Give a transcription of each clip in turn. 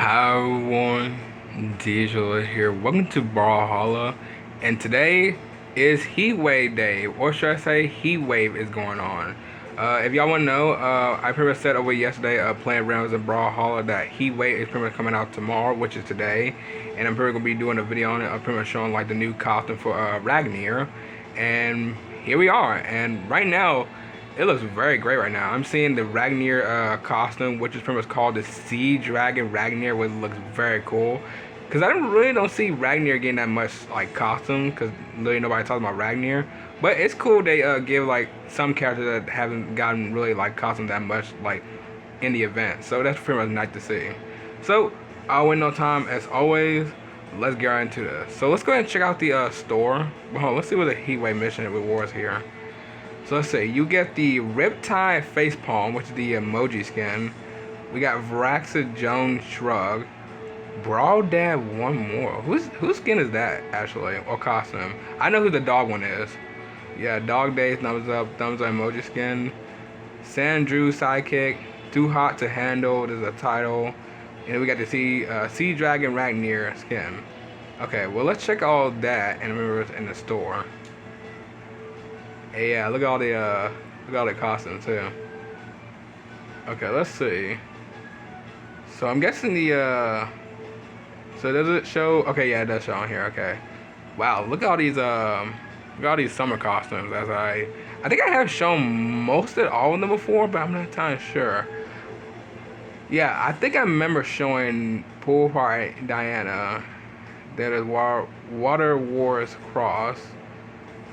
Hi everyone, DJ here. Welcome to Brawlhalla, and today is Heatwave Day, or should I say Heatwave is going on. If y'all want to know, I pretty much said over yesterday, playing rounds in Brawlhalla, that Heatwave is pretty much coming out tomorrow, which is today, and I'm pretty gonna be doing a video on it. I'm pretty much showing like the new costume for Ragnar, and here we are. And right now, it looks very great right now. I'm seeing the Ragnar costume, which is pretty much called the Sea Dragon Ragnar, which looks very cool. Cause I really don't see Ragnar getting that much like costume, cause really nobody talks about Ragnar. But it's cool they give like some characters that haven't gotten really like costume that much like in the event. So that's pretty much nice to see. So I'll wait no time as always. Let's get right into this. So let's go ahead and check out the store. Well, let's see what the Heatwave mission rewards here. So let's see, you get the Riptide Facepalm, which is the emoji skin. We got Vraxa Jones Shrug. Brawl Dad one more. Whose skin is that actually? Or costume? I know who the dog one is. Yeah, Dog Day, thumbs up emoji skin. Sandrew Sidekick. Too Hot to Handle, there's a title. And then we got the Sea Dragon Ragnar skin. Okay, well let's check all that and remember it's in the store. Hey, yeah, look at all the costumes too. Okay, let's see. So I'm guessing so does it show? Okay, yeah, it does show on here. Okay. Wow, look at all these summer costumes. I think I have shown all of them before, but I'm not entirely sure. Yeah, I think I remember showing Pool Party Diana. There is Water Wars Cross.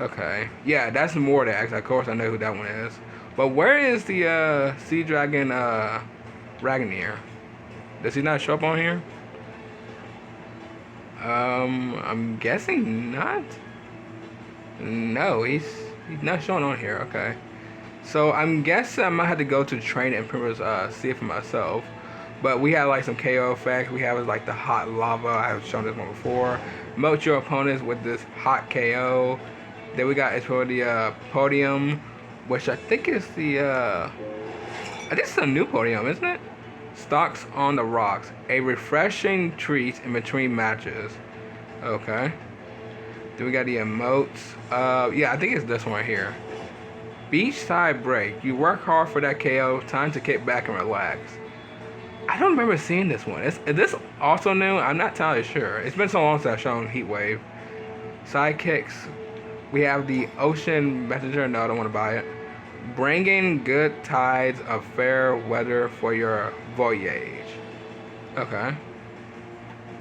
Okay. Yeah, that's more the X. Of course, I know who that one is. But where is the Sea Dragon Ragnar? Does he not show up on here? I'm guessing not. No, he's not showing on here. Okay. So I'm guessing I might have to go to train and pretty much see it for myself. But we have like some KO effects. We have like the hot lava. I have shown this one before. Melt your opponents with this hot KO. Then we got for the podium, which I think is I think it's a new podium, isn't it? Stocks on the Rocks, a refreshing treat in between matches. Okay. Then we got the emotes. Yeah, I think it's this one right here. Beachside break. You work hard for that KO. Time to kick back and relax. I don't remember seeing this one. Is this also new? I'm not entirely sure. It's been so long since I've shown Heatwave. Sidekicks. We have the Ocean Messenger. No, I don't want to buy it. Bringing good tides of fair weather for your voyage. Okay.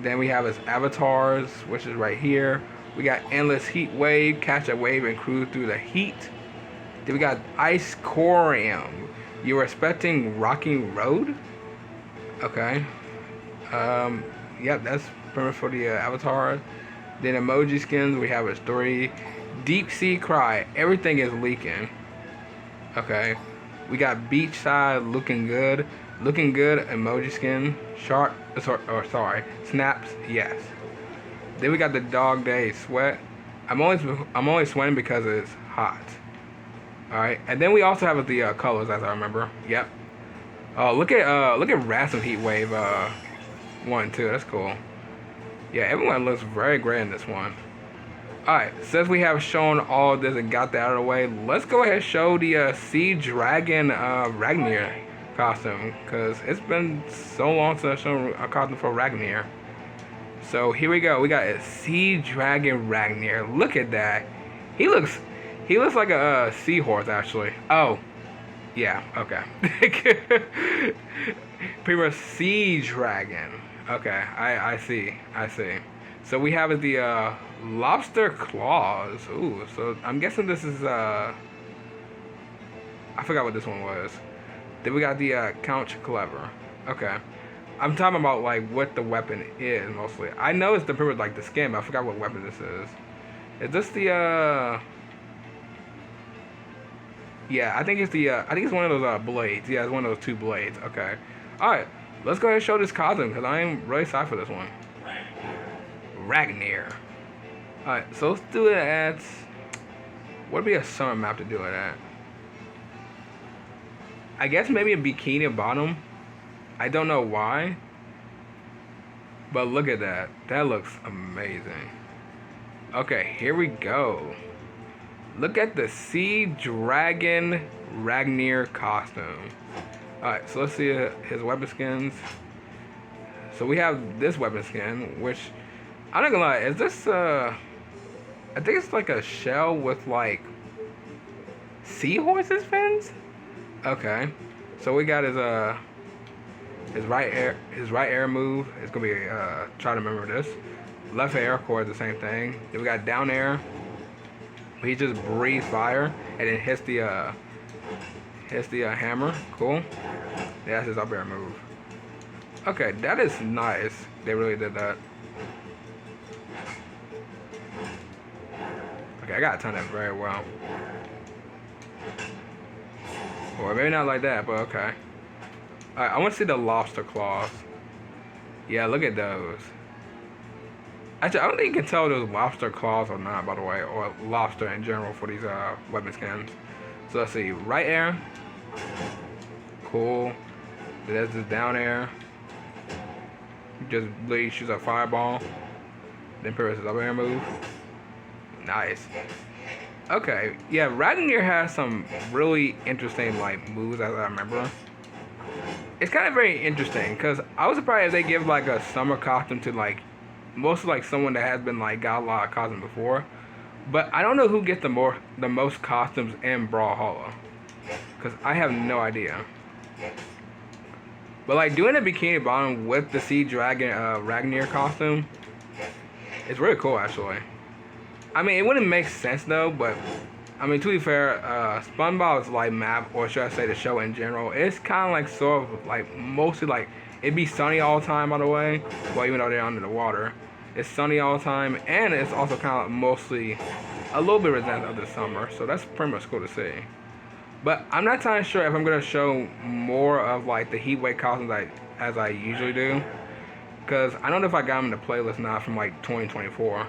Then we have his avatars, which is right here. We got Endless Heat Wave, catch a wave and cruise through the heat. Then we got Ice Corium. You're expecting Rocking Road? Okay. Yep, that's pretty much for the avatars. Then emoji skins, we have a story. Deep Sea Cry, everything is leaking. Okay. We got Beachside looking good. Looking good, emoji skin. Shark, sorry, snaps, yes. Then we got the Dog Day Sweat. I'm only sweating because it's hot. Alright, and then we also have the colors as I remember. Yep. Oh, look at Ransom Heatwave 1 too, that's cool. Yeah, everyone looks very great in this one. Alright, since we have shown all of this and got that out of the way, let's go ahead and show the Sea Dragon Ragnar costume. Because it's been so long since I've shown a costume for Ragnar. So here we go. We got a Sea Dragon Ragnar. Look at that. He looks like a seahorse actually. Oh. Yeah, okay. Pretty much Sea Dragon. Okay, I see. So we have the lobster claws. Ooh, so I'm guessing this is I forgot what this one was. Then we got the Count Clever. Okay. I'm talking about like what the weapon is mostly. I know it's the pretty much like the skin, but I forgot what weapon this is. Is this the yeah, I think it's one of those blades. Yeah, it's one of those two blades. Okay. Alright. Let's go ahead and show this costume because I am really excited for this one. Ragnar. Alright, so let's do it at... What would be a summer map to do it at? I guess maybe a Bikini Bottom. I don't know why. But look at that. That looks amazing. Okay, here we go. Look at the Sea Dragon Ragnar costume. Alright, so let's see his weapon skins. So we have this weapon skin, which, I'm not gonna lie, is this, I think it's like a shell with like seahorses fins? Okay. So we got his right air move. It's gonna be try to remember this. Left air, of course, the same thing. Then we got down air. He just breathes fire and then hits the hammer. Cool. That's his up air move. Okay, that is nice. They really did that. Okay, I gotta time that very well. Or maybe not like that, but okay. Alright, I want to see the lobster claws. Yeah, look at those. Actually, I don't think you can tell those lobster claws or not, by the way, or lobster in general for these weapon skins. So let's see, right air. Cool. There's this down air. Just literally shoots a fireball. Then presses up air move. Nice. Okay, yeah, Ragnar has some really interesting like moves as I remember. It's kind of very interesting because I was surprised if they give like a summer costume to like mostly like someone that has been like got a lot of costumes before. But I don't know who gets the most costumes in Brawlhalla, because I have no idea. But like doing a bikini bottom with the Sea Dragon Ragnar costume, it's really cool actually. I mean, it wouldn't make sense though, but I mean, to be fair, SpongeBob's like map, or should I say the show in general, it's kind of like sort of like mostly like it'd be sunny all the time, by the way. Well, even though they're under the water, it's sunny all the time, and it's also kind of mostly a little bit resent of the summer, so that's pretty much cool to see. But I'm not entirely sure if I'm gonna show more of like the Heatwave costumes as I usually do, because I don't know if I got them in the playlist now from like 2024.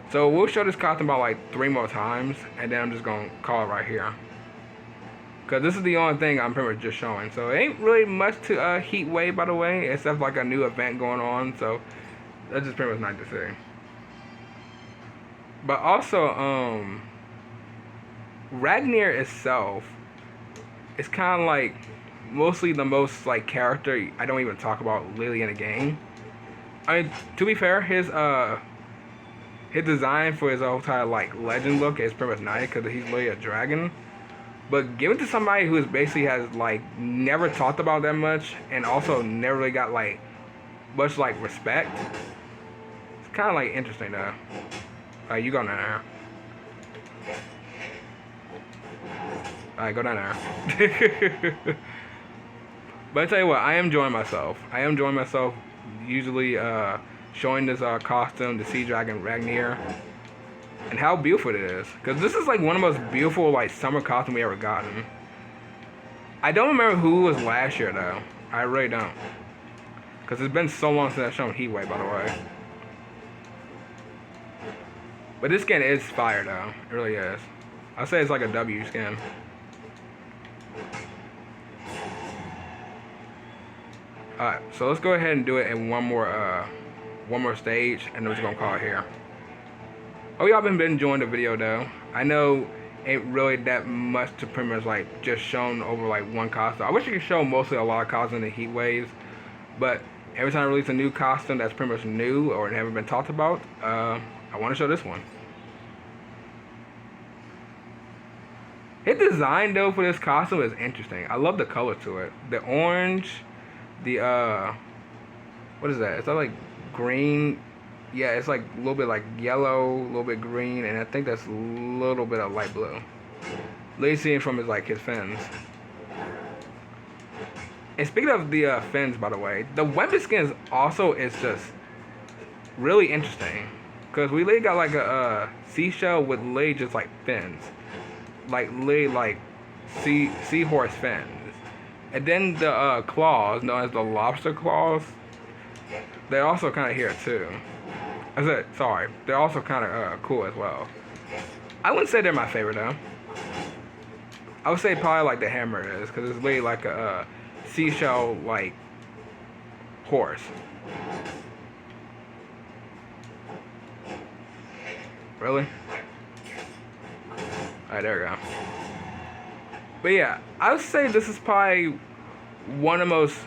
So we'll show this costume about like 3 more times, and then I'm just gonna call it right here. Cause this is the only thing I'm pretty much just showing. So it ain't really much to Heatwave, by the way, except like a new event going on. So that's just pretty much nice to see. But also, Ragnar itself is kind of like mostly the most like character I don't even talk about literally in the game. I mean, to be fair, his design for his whole entire like legend look is pretty much nice because he's literally a dragon. But give it to somebody who is basically has like never talked about that much and also never really got like much like respect. It's kind of like interesting though. Alright, you go down there. Alright, go down there. But I tell you what, I am enjoying myself. I am enjoying myself. Usually, showing this costume, the Sea Dragon Ragnar, and how beautiful it is. Because this is like one of the most beautiful like summer costumes we ever gotten. I don't remember who was last year though. I really don't. Because it's been so long since I've shown Heatwave, by the way. But this skin is fire though. It really is. I'll say it's like a W skin. Alright, so let's go ahead and do it in one more stage, and then we're just gonna call it here. Hope y'all been enjoying the video though. I know ain't really that much to pretty much like just shown over like one costume. I wish you could show mostly a lot of costumes in the heat waves, but every time I release a new costume that's pretty much new or never been talked about, I want to show this one. His design though for this costume is interesting. I love the color to it. The orange, the what is that? Is that like green? Yeah, it's like a little bit like yellow, a little bit green, and I think that's a little bit of light blue. Literally seeing from his fins. And speaking of the fins, by the way, the weapon skins also is just really interesting. Because we literally got like a seashell with literally just like fins. Like literally like seahorse fins. And then the claws, known as the lobster claws, they're also kind of here too. Sorry, they're also kind of cool as well. I wouldn't say they're my favorite though. I would say probably like the hammer is, because it's literally like a seashell like horse. Really? Alright, there we go. But yeah, I would say this is probably one of the most,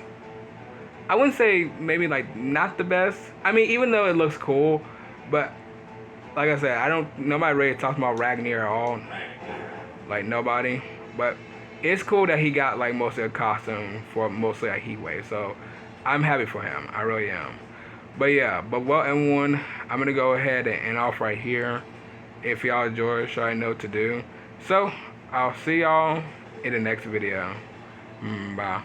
I wouldn't say maybe like not the best. I mean, even though it looks cool, but like I said, nobody really talks about Ragnar at all. Like nobody. But it's cool that he got like most of the costume for mostly like Heatwave. So I'm happy for him. I really am. But yeah, but well, everyone, I'm gonna go ahead and end off right here. If y'all enjoy, sure I know what to do. So I'll see y'all in the next video. Bye.